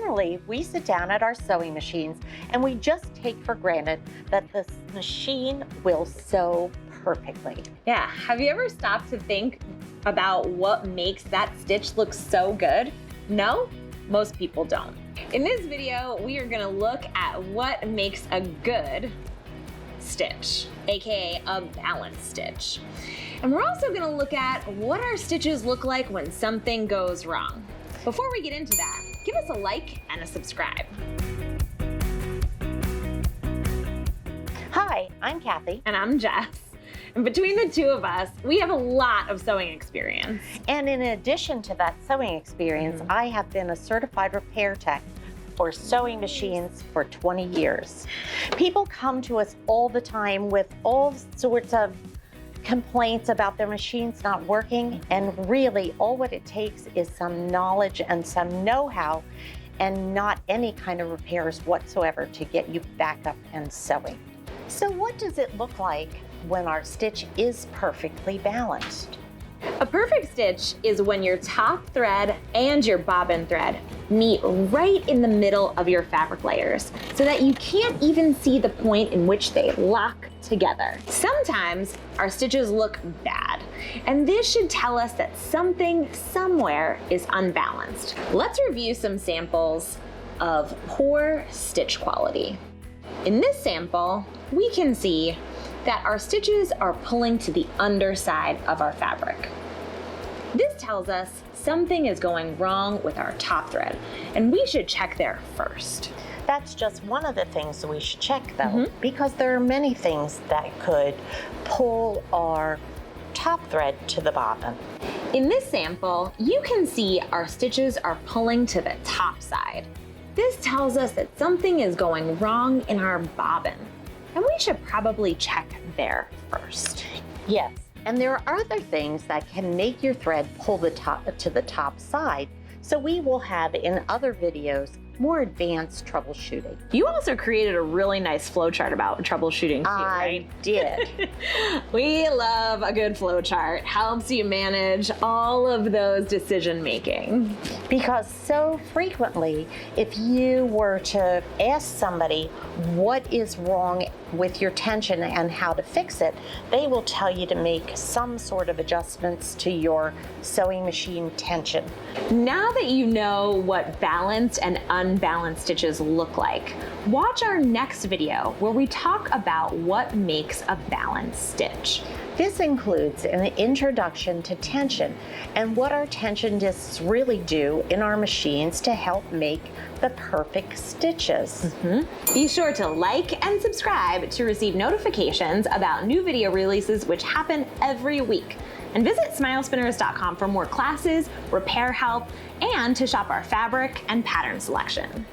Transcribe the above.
Normally, we sit down at our sewing machines and we just take for granted that the machine will sew perfectly. Yeah, have you ever stopped to think about what makes that stitch look so good? No, most people don't. In this video, we are gonna look at what makes a good stitch, AKA a balanced stitch. And we're also gonna look at what our stitches look like when something goes wrong. Before we get into that, give us a like and a subscribe. Hi, I'm Kathy. And I'm Jess. And between the two of us, we have a lot of sewing experience. And in addition to that sewing experience, I have been a certified repair tech for sewing machines for 20 years. People come to us all the time with all sorts of complaints about their machines not working, and really all what it takes is some knowledge and some know-how and not any kind of repairs whatsoever to get you back up and sewing. So what does it look like when our stitch is perfectly balanced? A perfect stitch is when your top thread and your bobbin thread meet right in the middle of your fabric layers so that you can't even see the point in which they lock together. Sometimes our stitches look bad, and this should tell us that something somewhere is unbalanced. Let's review some samples of poor stitch quality. In this sample, we can see that our stitches are pulling to the underside of our fabric. This tells us something is going wrong with our top thread, and we should check there first. That's just one of the things that we should check though, because there are many things that could pull our top thread to the bobbin. In this sample, you can see our stitches are pulling to the top side. This tells us that something is going wrong in our bobbin, and we should probably check there first. Yes, and there are other things that can make your thread pull to the top side, so we will have in other videos more advanced troubleshooting. You also created a really nice flowchart about troubleshooting too, right? I did. We love a good flowchart. Helps you manage all of those decision making. Because so frequently, if you were to ask somebody what is wrong with your tension and how to fix it, they will tell you to make some sort of adjustments to your sewing machine tension. Now that you know what balanced and unbalanced stitches look like, watch our next video where we talk about what makes a balanced stitch. This includes an introduction to tension and what our tension discs really do in our machines to help make the perfect stitches. Be sure to like and subscribe to receive notifications about new video releases, which happen every week. And visit smilespinners.com for more classes, repair help, and to shop our fabric and pattern selection.